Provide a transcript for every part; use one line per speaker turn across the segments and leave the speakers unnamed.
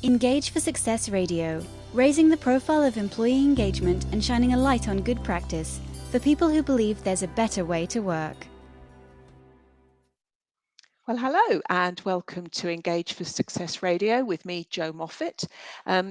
Engage for Success Radio, raising the profile of employee engagement and shining a light on good practice for people who believe there's a better way to work.
Well, hello and welcome to Engage for Success Radio with me, Jo Moffat.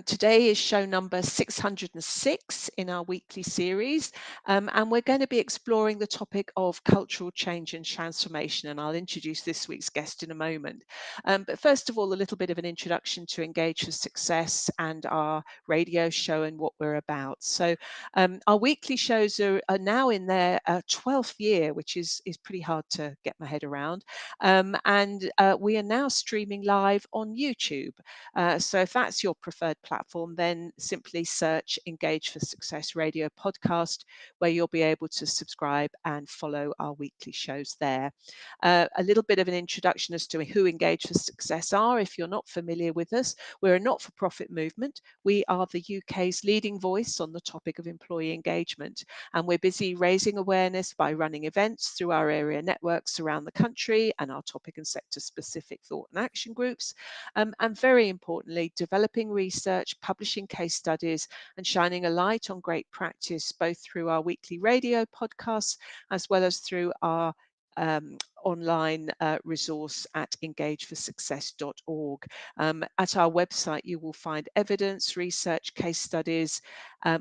Today is show number 606 in our weekly series, and we're going to be exploring the topic of cultural change and transformation, and I'll introduce this week's guest in a moment. But first of all, a little bit of an introduction to Engage for Success and our radio show and what we're about. So our weekly shows are now in their 12th year, which is pretty hard to get my head around. And we are now streaming live on YouTube. So if that's your preferred platform, then simply search Engage for Success Radio podcast, where you'll be able to subscribe and follow our weekly shows there. A little bit of an introduction as to who Engage for Success are. If you're not familiar with us, we're a not-for-profit movement. We are the UK's leading voice on the topic of employee engagement, and we're busy raising awareness by running events through our area networks around the country and our topic and sector specific thought and action groups, and very importantly, developing research, publishing case studies and shining a light on great practice, both through our weekly radio podcasts as well as through our online resource at engageforsuccess.org. At our website, you will find evidence, research, case studies,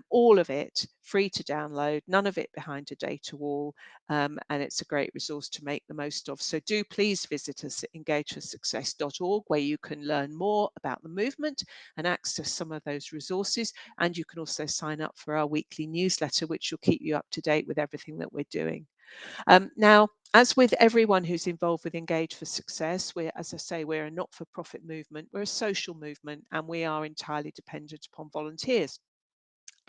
all of it free to download, none of it behind a data wall, and it's a great resource to make the most of. So do please visit us at engageforsuccess.org, where you can learn more about the movement and access some of those resources. And you can also sign up for our weekly newsletter, which will keep you up to date with everything that we're doing. Now, as with everyone who's involved with Engage for Success, as I say, we're a not-for-profit movement, we're a social movement, and we are entirely dependent upon volunteers.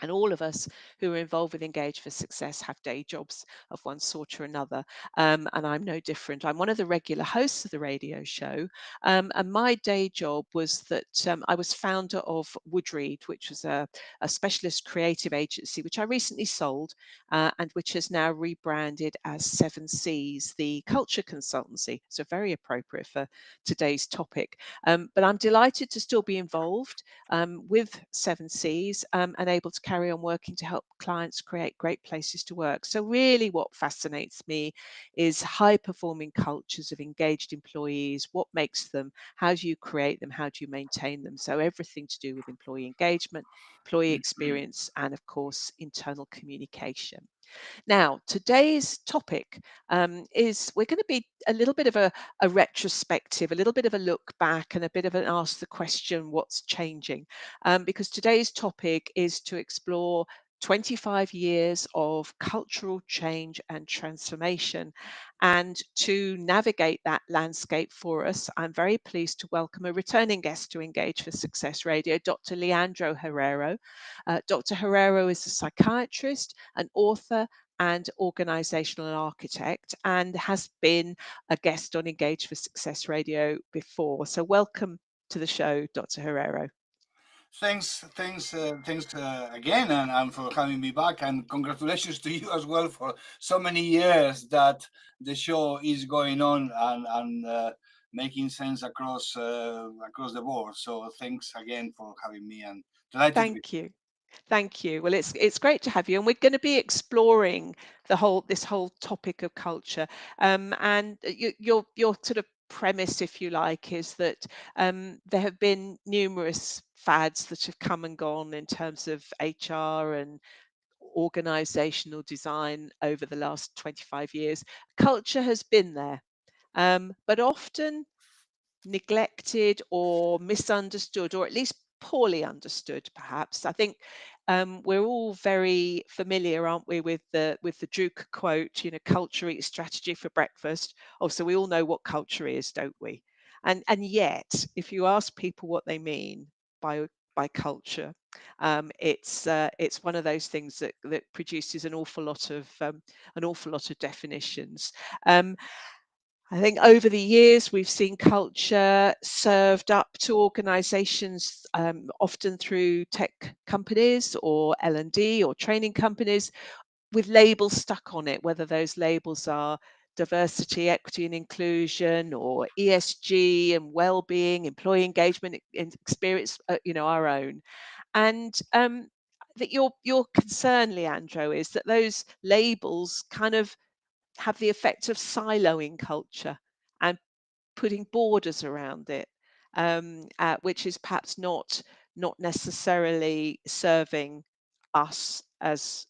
And all of us who are involved with Engage for Success have day jobs of one sort or another. And I'm no different. I'm one of the regular hosts of the radio show. And my day job was that I was founder of Woodreed, which was a specialist creative agency, which I recently sold and which has now rebranded as 7Cs, the culture consultancy. So very appropriate for today's topic. But I'm delighted to still be involved with 7Cs and able to carry on working to help clients create great places to work. So really what fascinates me is high performing cultures of engaged employees. What makes them? How do you create them? How do you maintain them? So everything to do with employee engagement, employee experience, and of course, internal communication. Now, today's topic is we're going to be a little bit of a retrospective, a little bit of a look back and a bit of an ask the question, what's changing? Because today's topic is to explore 25 years of cultural change and transformation. And to navigate that landscape for us, I'm very pleased to welcome a returning guest to Engage for Success Radio, Dr. Leandro Herrero. Dr. Herrero is a psychiatrist, an author, and organisational architect, and has been a guest on Engage for Success Radio before. So welcome to the show, Dr. Herrero.
Thanks again, and for having me back, and congratulations to you as well for so many years that the show is going on and making sense across the board. So thanks again for having me, and delighted.
Thank you. Thank you. Well, it's great to have you, and we're going to be exploring this whole topic of culture. And your sort of premise, if you like, is that there have been numerous fads that have come and gone in terms of HR and organizational design over the last 25 years. Culture has been there, but often neglected or misunderstood, or at least poorly understood, perhaps. I think we're all very familiar, aren't we, with the Duke quote, culture eats strategy for breakfast. Oh, so we all know what culture is, don't we? And yet, if you ask people what they mean by culture, it's one of those things that produces an awful lot of definitions. I think over the years, we've seen culture served up to organizations, often through tech companies or L&D or training companies, with labels stuck on it, whether those labels are diversity, equity and inclusion, or ESG and wellbeing, employee engagement and experience, our own. And that your concern, Leandro, is that those labels kind of have the effect of siloing culture and putting borders around it, which is perhaps not necessarily serving us as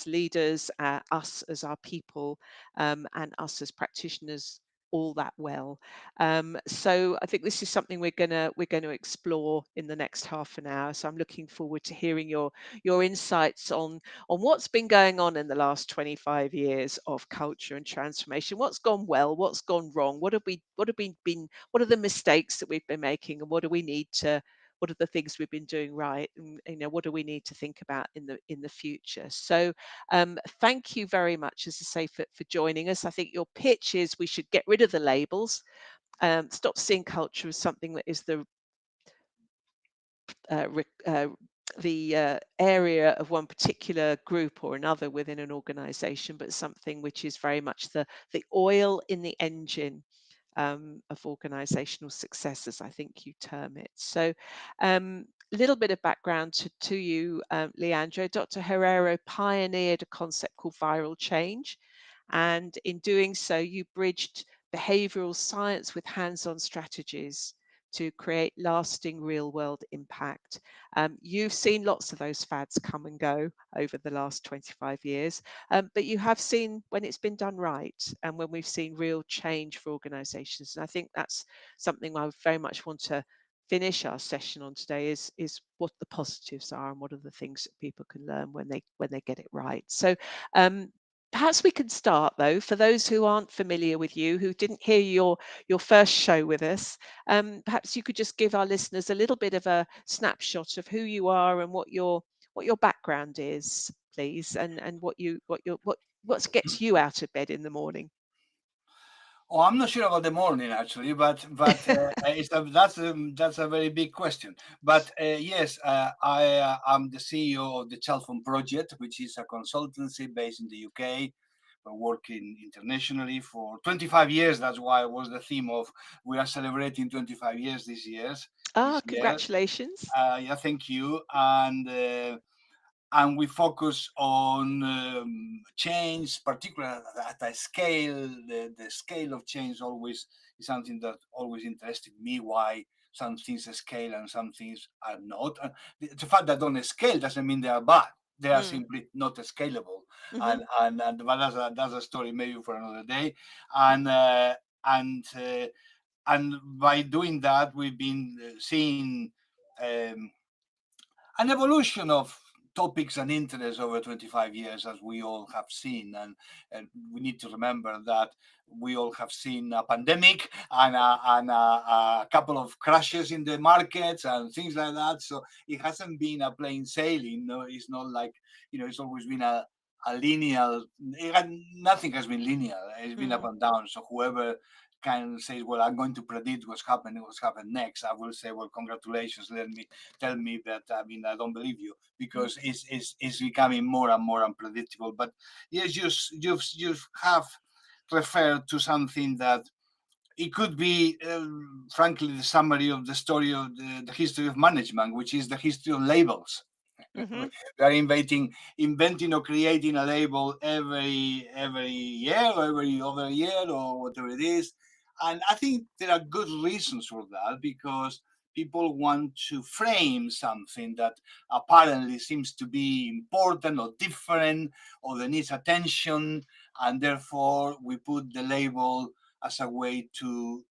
leaders, us as our people, and us as practitioners all that well. So I think this is something we're gonna explore in the next half an hour. So I'm looking forward to hearing your insights on what's been going on in the last 25 years of culture and transformation. What's gone well? What's gone wrong? What are the mistakes that we've been making, and what are the things we've been doing right, and what do we need to think about in the future? So thank you very much, as I say, for joining us. I think your pitch is we should get rid of the labels, stop seeing culture as something that is uh, the area of one particular group or another within an organization, but something which is very much the oil in the engine of organizational success, as I think you term it. So a little bit of background to you, Leandro. Dr. Herrero pioneered a concept called viral change. And in doing so, you bridged behavioral science with hands-on strategies to create lasting real-world impact. You've seen lots of those fads come and go over the last 25 years, but you have seen when it's been done right and when we've seen real change for organisations. And I think that's something I very much want to finish our session on today is what the positives are and what are the things that people can learn when they get it right. So perhaps we can start, though, for those who aren't familiar with you, who didn't hear your first show with us. Perhaps you could just give our listeners a little bit of a snapshot of who you are and what your background is, please, and what gets you out of bed in the morning.
Oh, I'm not sure about the morning actually, but that's a very big question. But yes, I am the CEO of the Child Phone Project, which is a consultancy based in the UK. We're working internationally for 25 years. That's why it was the theme of we are celebrating 25 years this year.
Congratulations.
Yeah, thank you. And we focus on change, particularly at a scale. The scale of change always is something that always interested me. Why some things scale and some things are not. And the fact that don't scale doesn't mean they are bad. They are simply not scalable.
Mm-hmm.
But that's a story maybe for another day. And by doing that, we've been seeing an evolution of topics and interests over 25 years, as we all have seen. And we need to remember that we all have seen a pandemic and a couple of crashes in the markets and things like that. So it hasn't been a plain sailing. No, it's not like, it's always been a linear, nothing has been linear. It's been up and down. So whoever kind of says, well, I'm going to predict what's happened next, I will say, well, congratulations. Tell me that. I mean, I don't believe you, because it's becoming more and more unpredictable. But yes, you have referred to something that it could be, frankly, the summary of the story of the history of management, which is the history of labels.
Mm-hmm.
We are inventing or creating a label every year or every other year or whatever it is. And I think there are good reasons for that, because people want to frame something that apparently seems to be important or different, or that needs attention, and therefore we put the label as a way to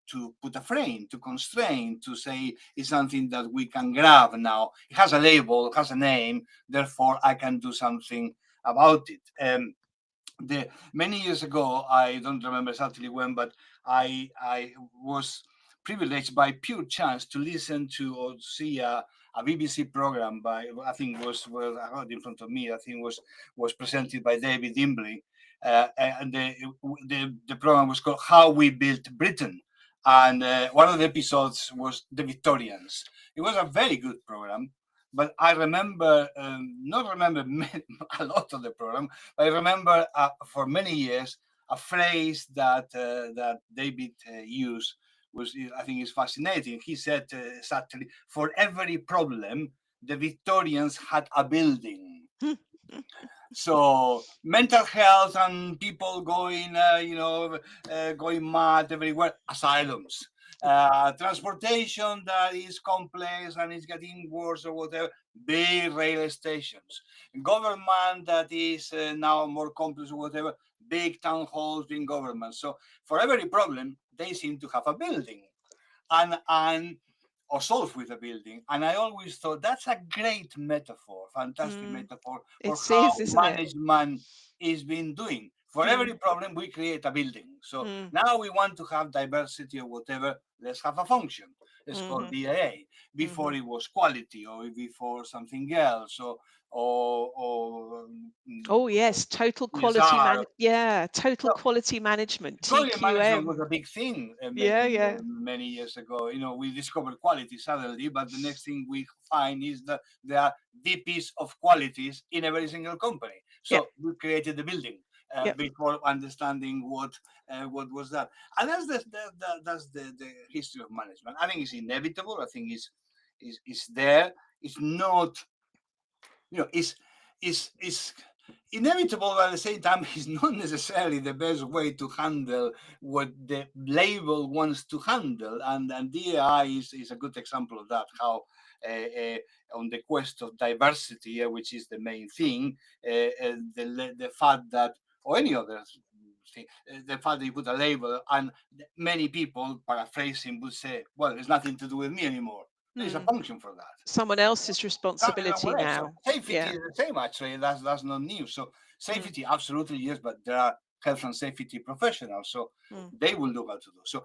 put a frame, to constrain, to say it's something that we can grab now. It has a label, it has a name, therefore I can do something about it. Many years ago, I don't remember exactly when, but I was privileged by pure chance to listen to or see a BBC program by, I think I had it in front of me, I think was presented by David Dimbley. And the program was called How We Built Britain. And one of the episodes was the Victorians. It was a very good program, but I remember, not remember a lot of the program, but I remember for many years a phrase that David used was, I think, is fascinating. He said subtly, for every problem, the Victorians had a building. So mental health and people going, going mad everywhere, asylums. Transportation that is complex and is getting worse or whatever, big rail stations. Government that is now more complex or whatever, big town halls in government. So for every problem, they seem to have a building. And or solve with a building. And I always thought that's a great metaphor, fantastic metaphor for
It
how
is, isn't it?
management is been doing. For every problem, we create a building. So now we want to have diversity or whatever. Let's have a function. It's called DAA. Before it was quality, or before something else, or
Oh yes, total quality
CSR.
total quality management,
Quality management was
TQM.
a big thing
Yeah.
many years ago. We discovered quality suddenly, but the next thing we find is that there are VPs of qualities in every single company.
Yep.
So we created the building
Yep.
before understanding what was that. And that's the history of management. I think it's inevitable. I think it's there. It's not, it's inevitable, but at the same time, it's not necessarily the best way to handle what the label wants to handle. And DAI is a good example of that, how on the quest of diversity, which is the main thing, the fact that, or any other thing, the fact that you put a label, and many people, paraphrasing, would say, well, it's nothing to do with me anymore. There's a function for that.
Someone else's responsibility now.
So safety is the same, actually. That's not new. So safety, absolutely, yes, but there are health and safety professionals, so they will know what to do. So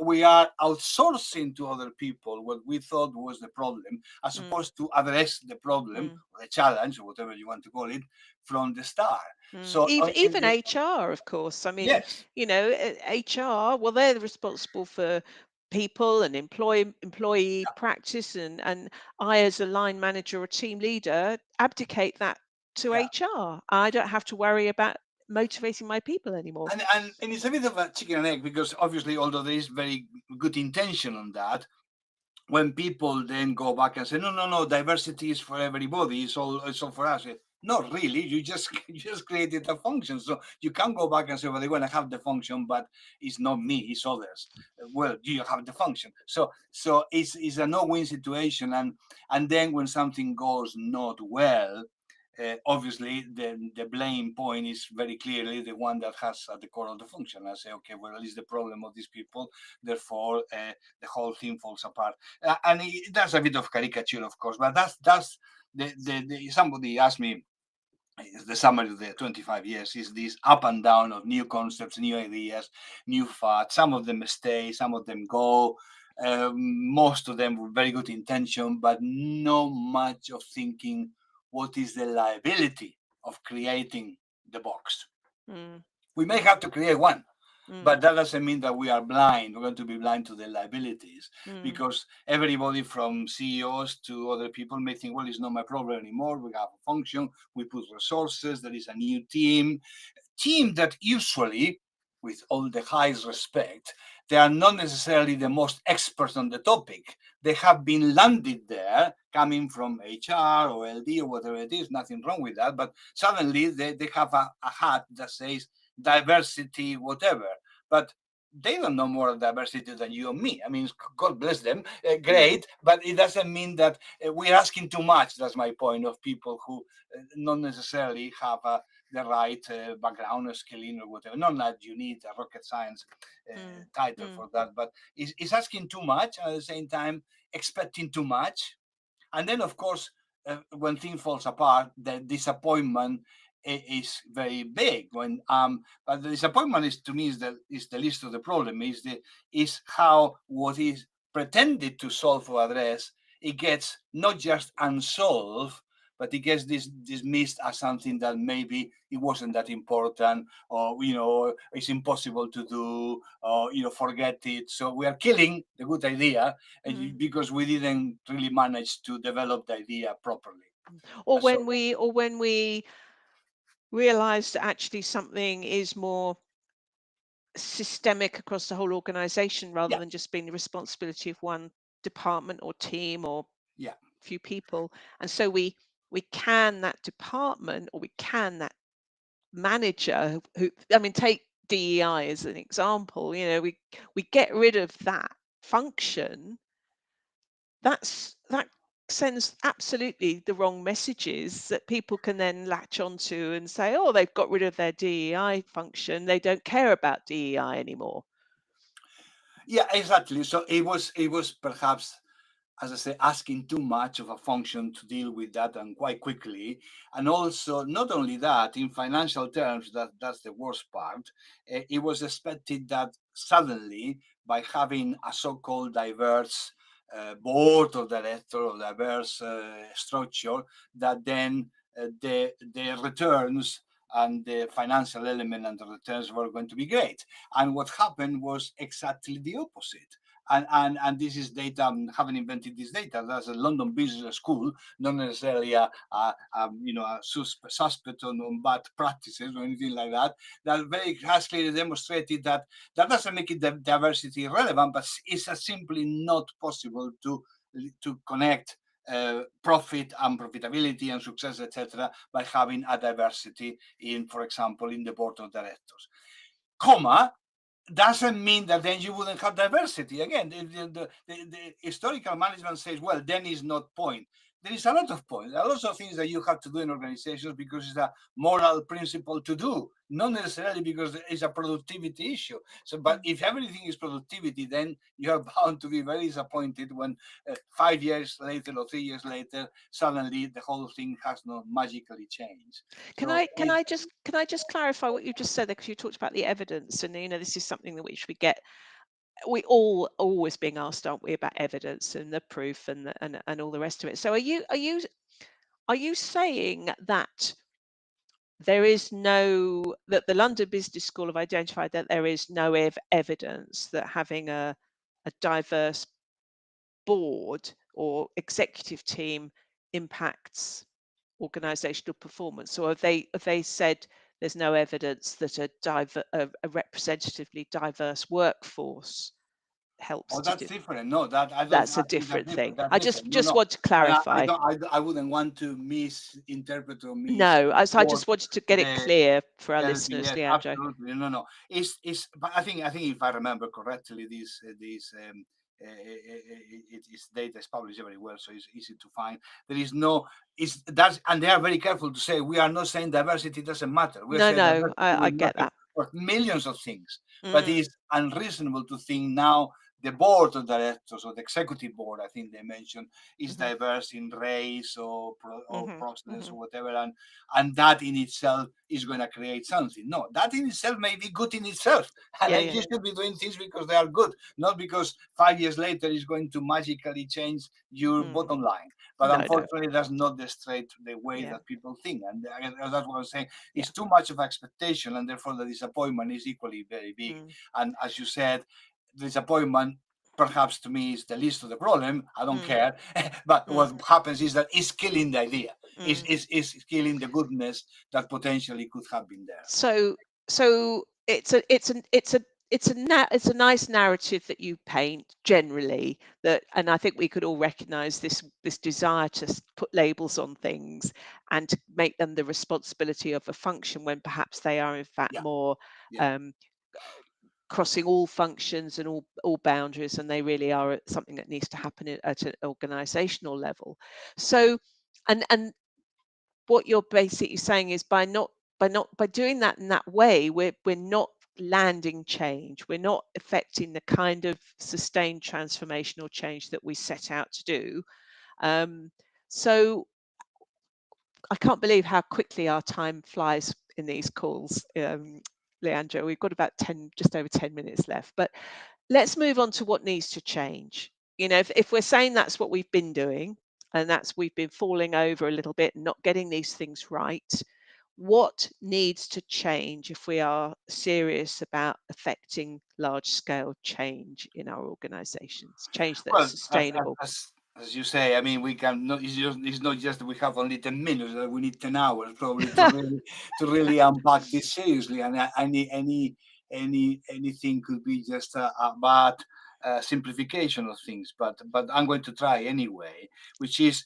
we are outsourcing to other people what we thought was the problem, as opposed to address the problem, or the challenge, or whatever you want to call it, from the start. So
even HR, of course. I mean,
yes.
HR, well, they're responsible for people and employee practice, and I, as a line manager or team leader, abdicate that to HR. I don't have to worry about motivating my people anymore.
And it's a bit of a chicken and egg, because obviously, although there is very good intention on that, when people then go back and say, no, diversity is for everybody, it's all for us. Not really. You just created a function, so you can't go back and say, well, they're going to have the function, but it's not me, it's others. Well, you have the function, so it's a no-win situation. And then when something goes not well, obviously the blame point is very clearly the one that has at the core of the function. I say, okay, well, it's the problem of these people, therefore the whole thing falls apart. And that's a bit of caricature, of course, but that's the somebody asked me, the summary of the 25 years is this up and down of new concepts, new ideas, new fads. Some of them stay, some of them go. Most of them with very good intention, but not much of thinking what is the liability of creating the box. We may have to create one, but that doesn't mean that we are blind. We're going to be blind to the liabilities, because everybody from CEOs to other people may think, well, it's not my problem anymore. We have a function, we put resources, there is a new team that usually, with all the highest respect, they are not necessarily the most experts on the topic. They have been landed there, coming from HR or LD or whatever it is, nothing wrong with that, but suddenly they have a hat that says diversity, whatever. But they don't know more diversity than you and me. I mean, God bless them, great, but it doesn't mean that we're asking too much. That's my point, of people who not necessarily have the right background or skilling or whatever. Not that you need a rocket science title for that, but it's asking too much, and at the same time expecting too much. And then, of course, when things falls apart, the disappointment is very big. But the disappointment is, to me, is the least of the problem. Is how what is pretended to solve or address, it gets not just unsolved, but it gets dismissed as something that maybe it wasn't that important, or it's impossible to do, or forget it. So we are killing the good idea because we didn't really manage to develop the idea properly.
Or when we realize that actually something is more systemic across the whole organization rather
Yeah,
than just being the responsibility of one department or team or
yeah.
few people. And so we can that department, or we can that manager who, I mean, take DEI as an example, you know, we get rid of that function. That sends absolutely the wrong messages that people can then latch onto and say, oh, they've got rid of their DEI function, they don't care about DEI anymore.
Yeah, exactly. So it was perhaps, as I say, asking too much of a function to deal with that, and quite quickly. And also, not only that, in financial terms, that's the worst part. It was expected that suddenly, by having a so-called diverse board of directors or diverse structure, that then the returns and the financial element and the returns were going to be great. And what happened was exactly the opposite. And this is data. I haven't invented this data. That's a London Business School, not necessarily a suspect on bad practices or anything like that. That very has clearly demonstrated that doesn't make it diversity irrelevant, but it's simply not possible to connect profit and profitability and success, etc., by having a diversity in, for example, in the board of directors. Comma, doesn't mean that then you wouldn't have diversity. Again, the historical management says, well, then is not point. There is a lot of points, a lot of things that you have to do in organizations because it's a moral principle to do, not necessarily because it's a productivity issue. So, but if everything is productivity, then you are bound to be very disappointed when 5 years later or 3 years later, suddenly the whole thing has not magically changed.
Can I just clarify what you just said there, because you talked about the evidence, and you know, this is something that which we all always being asked, aren't we, about evidence and the proof and all the rest of it. So are you saying that that the London Business School have identified that there is no evidence that having a diverse board or executive team impacts organizational performance? Or have they said there's no evidence that a representatively diverse workforce helps
Oh,
to
that's
do?
different. No, that I don't.
That's a
I think that's
different
different.
thing.
That's
I
different. No,
just
no.
want to
And I
clarify.
don't. I wouldn't want to misinterpret or
No, so I just wanted to get it
the
clear for our listeners,
yes,
Leandro.
absolutely. No. It's. But I think if I remember correctly, its data is published everywhere, so it's easy to find. There is no. And they are very careful to say we are not saying diversity doesn't matter. We're saying
No,
diversity
I
will
get
matter
that.
for millions of things, but
Mm,
it's unreasonable to think now the board of directors or the executive board, I think they mentioned, is
mhm,
diverse in race or
mhm,
process
mhm.
or whatever, and that in itself is going to create something. No, that in itself may be good in itself, and
Yeah,
you should be doing things because they are good, not because 5 years later is going to magically change your
mm.
bottom line. But
No,
unfortunately, that's not the way
yeah,
that people think, and that's what I'm saying.
yeah.
It's too much of expectation, and therefore the disappointment is equally very big.
Mm,
And as you said, disappointment perhaps to me is the least of the problem. I don't
mm,
care. But
mm,
what happens is that it's killing the idea.
mm.
Is killing the goodness that potentially could have been there.
So it's a nice narrative that you paint generally, that, and I think we could all recognize this desire to put labels on things and to make them the responsibility of a function when perhaps they are in fact
Yeah,
more
yeah.
um, crossing all functions and all boundaries, and they really are something that needs to happen at an organizational level. So and what you're basically saying is by doing that in that way, we're not landing change. We're not affecting the kind of sustained transformational change that we set out to do. Um, so I can't believe how quickly our time flies in these calls, Leandro. We've got about just over 10 minutes left, but let's move on to what needs to change. You know, if we're saying that's what we've been doing, and that's we've been falling over a little bit and not getting these things right, what needs to change if we are serious about affecting large scale change in our organizations, change that's
Well,
sustainable?
as you say, I mean, we can not. It's not just that we have only 10 minutes. We need 10 hours probably to really unpack this seriously. And any anything could be just a bad simplification of things. But I'm going to try anyway, which is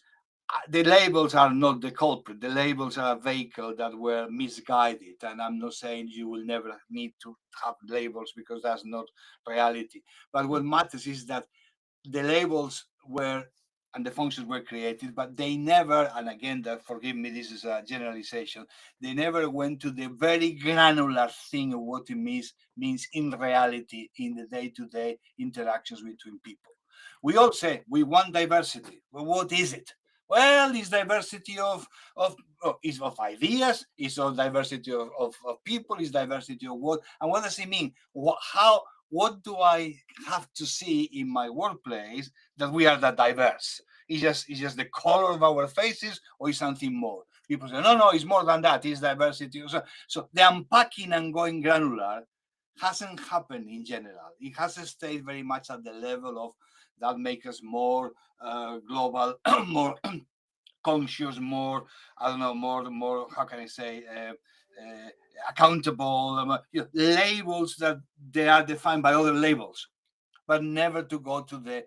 the labels are not the culprit. The labels are a vehicle that were misguided, and I'm not saying you will never need to have labels because that's not reality. But what matters is that the labels were and the functions were created, but they never, and again, that forgive me, this is a generalization, they never went to the very granular thing of what it means in reality in the day-to-day interactions between people. We all say we want diversity. Well, what is it? Well, it's diversity is of ideas, it's of diversity of people, it's diversity of what, and what does it mean? What do I have to see in my workplace that we are that diverse? It's just the color of our faces, or is something more? People say, no, it's more than that. It's diversity. So the unpacking and going granular hasn't happened in general. It has stayed very much at the level of that make us more global, more conscious, more, I don't know, more, how can I say, accountable, labels that they are defined by other labels, but never to go to the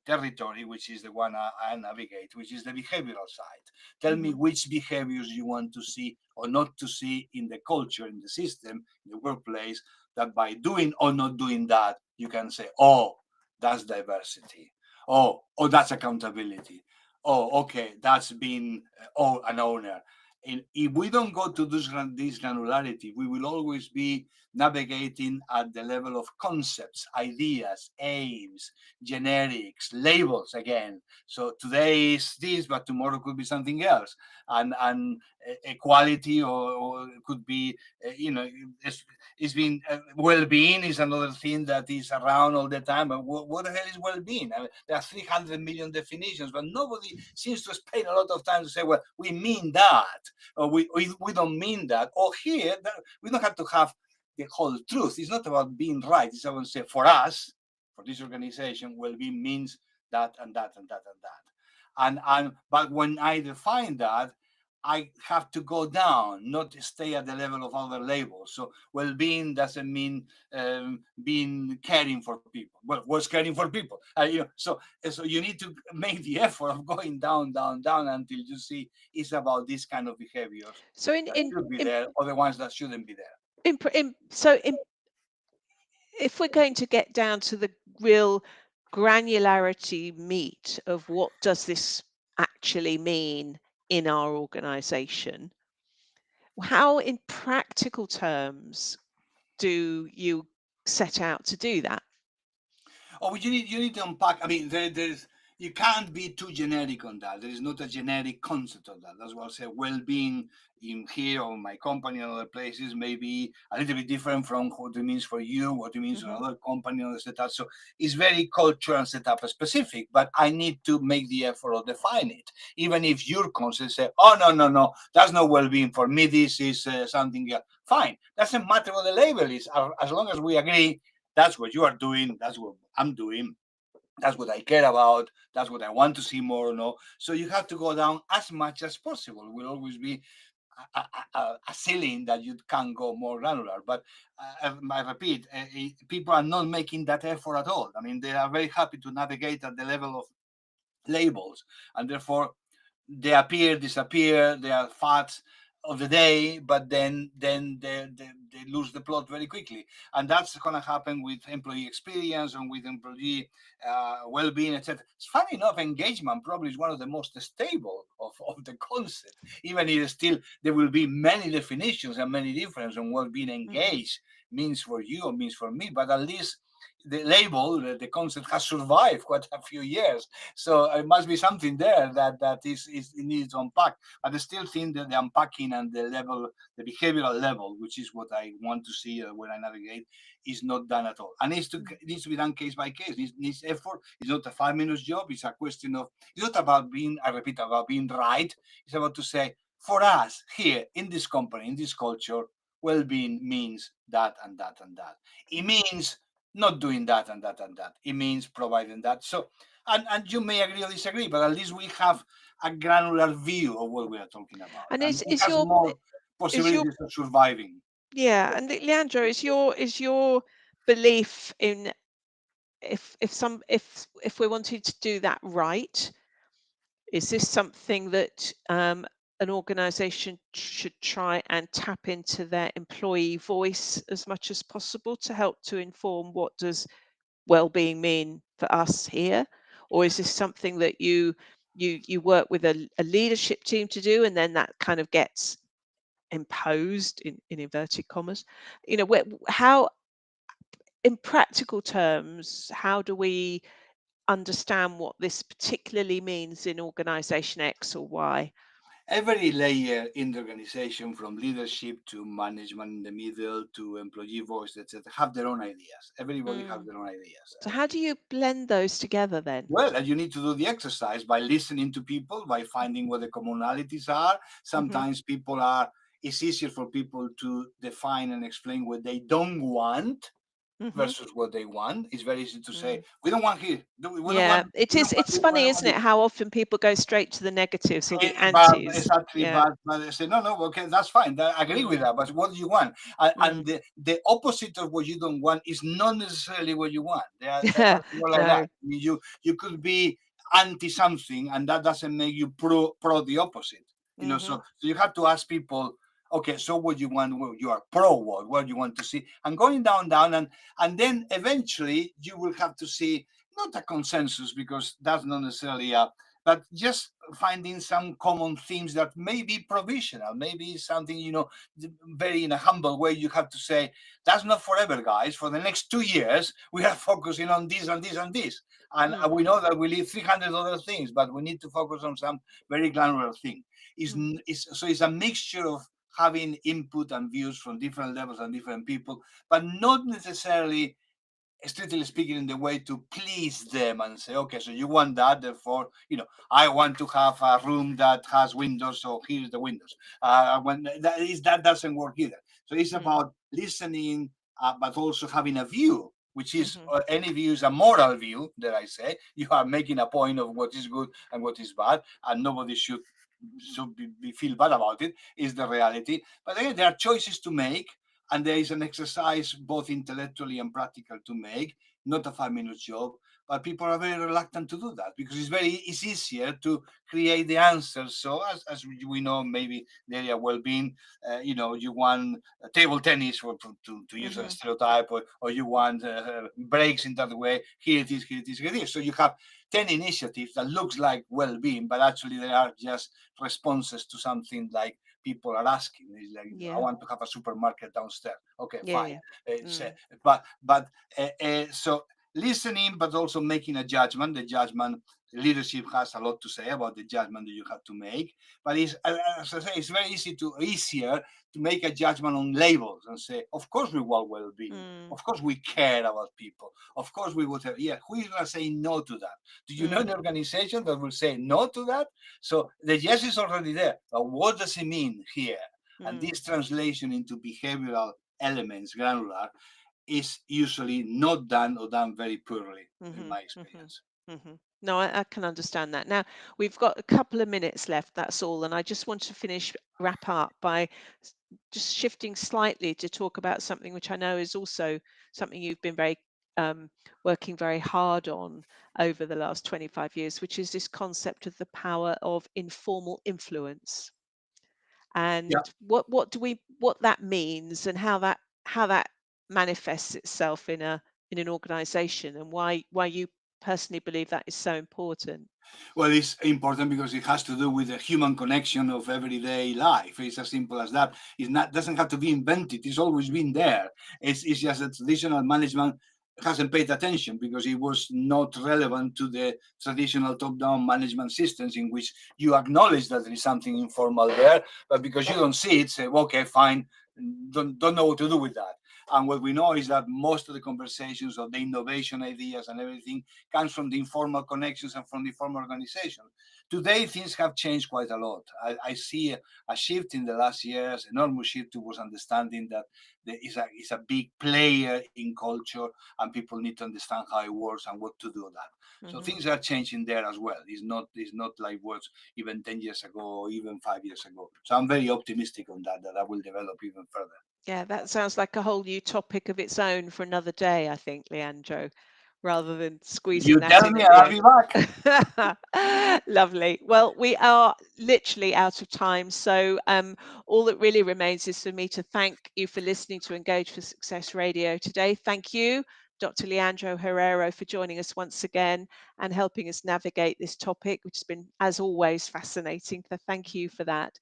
territory, which is the one I navigate, which is the behavioral side. Tell me which behaviors you want to see or not to see in the culture, in the system, in the workplace, that by doing or not doing that, you can say, oh, that's diversity. Oh, that's accountability. Oh, okay, that's being an owner. And if we don't go to this granularity, we will always be navigating at the level of concepts, ideas, aims, generics, labels again. So today is this, but tomorrow could be something else. And equality or could be, it's been well-being is another thing that is around all the time. But what the hell is well-being? I mean, there are 300 million definitions, but nobody seems to spend a lot of time to say, well, we mean that, or we don't mean that. Or here, we don't have to have the whole truth. It's not about being right. It's about say, for us, for this organization, well-being means that and that and that and that. But when I define that, I have to go down, not stay at the level of other labels. So well-being doesn't mean being caring for people. Well, what's caring for people? So you need to make the effort of going down until you see it's about this kind of behaviors
So
that should be there, or the ones that shouldn't be there.
If we're going to get down to the real granularity meat of what does this actually mean in our organization, how in practical terms do you set out to do that?
Oh, you need to unpack. I mean, there's you can't be too generic on that. There is not a generic concept of that. That's why I say well-being in here or my company and other places may be a little bit different from what it means for you, what it means for another company, other setup. So it's very cultural and setup specific, but I need to make the effort of define it. Even if your concept say, oh, no, that's not well-being for me. This is something else. Fine. Doesn't matter what the label is. As long as we agree, that's what you are doing. That's what I'm doing. That's what I care about. That's what I want to see more. No, so you have to go down as much as possible. It will always be a ceiling that you can go more granular. But I repeat, people are not making that effort at all. I mean, they are very happy to navigate at the level of labels, and therefore they appear, disappear. They are facts of the day, but then they lose the plot very quickly, and that's going to happen with employee experience and with employee well-being, etc. It's funny enough, engagement probably is one of the most stable of the concept, even if still there will be many definitions and many differences on what being engaged means for you or means for me, but at least the label, the concept has survived quite a few years. So it must be something there that is needs to unpack. But I still think that the unpacking and the level, the behavioral level, which is what I want to see when I navigate, is not done at all. And it needs to be done case by case. It needs effort. It's not a 5 minutes job. It's a question of, it's not about being, I repeat, about being right. It's about to say, for us here in this company, in this culture, well-being means that and that and that. It means not doing that and that and that. It means providing that. So, and you may agree or disagree, but at least we have a granular view of what we are talking about.
And
And it has more possibilities of surviving.
Yeah, and Leandro, is your belief in if we're wanting to do that right, is this something that an organization should try and tap into their employee voice as much as possible to help to inform what does well-being mean for us here? Or is this something that you work with a leadership team to do, and then that kind of gets imposed in inverted commas? How, in practical terms, how do we understand what this particularly means in organization X or Y?
Every layer in the organization, from leadership to management in the middle to employee voice, etc., have their own ideas. Everybody has
Mm.
their own ideas.
So how do you blend those together then?
Well, and you need to do the exercise by listening to people, by finding what the commonalities are.
Hmm.
Sometimes it's easier for people to define and explain what they don't want
Hmm.
versus what they want. It's very easy to say,
Mm.
we don't want here. We don't
Yeah,
want,
it
we don't
is.
want
It's
this, we
funny,
don't
isn't
want
it?
this.
How often people go straight to the negatives or the
But
antis.
exactly,
Yeah.
but they say no, no, okay, that's fine. I agree with
Mm.
that. But what do you want? And
Mm.
the opposite of what you don't want is not necessarily what you want. There has to go like that.
No.
You could be anti something, and that doesn't make you pro the opposite.
Hmm.
So you have to ask people. Okay, so what you want? Well, you are pro what you want to see, and going down, and then eventually you will have to see not a consensus because that's not necessarily a but just finding some common themes that may be provisional, maybe something, very in a humble way, you have to say, that's not forever, guys. For the next 2 years, we are focusing on this and this and this. And
Mm.
we know that we leave 300 other things, but we need to focus on some very granular thing.
Mm.
So it's a mixture of having input and views from different levels and different people, but not necessarily strictly speaking in the way to please them and say, okay, so you want that, therefore, I want to have a room that has windows, so here's the windows. When that doesn't work either. So it's
Mm.
about listening, but also having a view, which is
Hmm.
any view is a moral view. That I say you are making a point of what is good and what is bad, and nobody should feel bad about it. Is the reality. But again, there are choices to make, and there is an exercise both intellectually and practical to make, not a 5 minute job. But people are very reluctant to do that because it's easier to create the answers. So as we know, maybe the area of well-being, you want table tennis to use a
Hmm.
stereotype, or you want breaks in that way. Here it is, here it is, here it is. So you have 10 initiatives that looks like well-being, but actually they are just responses to something like people are asking. It's like, I
Yeah.
want to have a supermarket downstairs. Okay,
Yeah.
fine.
Yeah.
It's,
Mm.
so listening, but also making a judgment. The judgment leadership has a lot to say about the judgment that you have to make. But it's, as I say, it's very easier to make a judgment on labels and say, of course we want well-being.
Mm.
Of course we care about people. Of course we would have. Yeah, who is going to say no to that? Do you know
Mm.
an organization that will say no to that? So the yes is already there. But what does it mean here? And
Mm.
this translation into behavioral elements, granular, is usually not done or done very poorly, in
Hmm.
my
Hmm.
experience.
Hmm. No, I can understand that. Now, we've got a couple of minutes left, that's all. And I just want to wrap up by just shifting slightly to talk about something which I know is also something you've been um, working very hard on over the last 25 years, which is this concept of the power of informal influence,
Yeah.
and what that means, and how that manifests itself in an organization, and why you personally believe that is so important.
Well, it's important because it has to do with the human connection of everyday life. It's as simple as that. It's not doesn't have to be invented. It's always been there. It's just that traditional management hasn't paid attention because it was not relevant to the traditional top-down management systems in which you acknowledge that there is something informal there, but because you don't see it, say, well, okay, fine, don't know what to do with that. And what we know is that most of the conversations of the innovation ideas and everything comes from the informal connections and from the informal organization. Today, things have changed quite a lot. I see a shift in the last years, enormous shift towards understanding that there is a big player in culture and people need to understand how it works and what to do that. So
Hmm.
things are changing there as well. It's not like was even 10 years ago or even 5 years ago. So I'm very optimistic on that I will develop even further.
Yeah, that sounds like a whole new topic of its own for another day, I think, Leandro, rather than squeezing
You
that
tell
in
me,
at the
I'll be back.
end. Lovely. Well, we are literally out of time. So all that really remains is for me to thank you for listening to Engage for Success Radio today. Thank you, Dr. Leandro Herrero, for joining us once again and helping us navigate this topic, which has been, as always, fascinating. So thank you for that.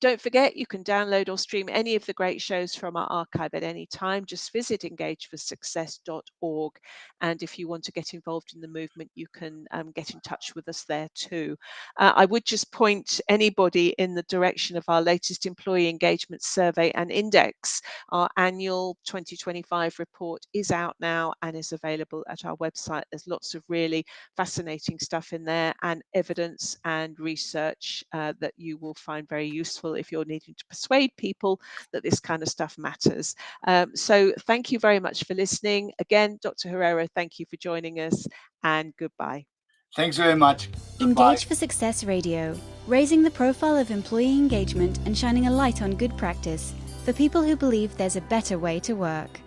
Don't forget, you can download or stream any of the great shows from our archive at any time. Just visit engageforsuccess.org. And if you want to get involved in the movement, you can get in touch with us there too. I would just point anybody in the direction of our latest employee engagement survey and index. Our annual 2025 report is out now and is available at our website. There's lots of really fascinating stuff in there and evidence and research that you will find very useful if you're needing to persuade people that this kind of stuff matters. So thank you very much for listening. Again, Dr. Herrero, thank you for joining us, and goodbye.
Thanks very much.
Engage
Goodbye.
for Success Radio, raising the profile of employee engagement and shining a light on good practice for people who believe there's a better way to work.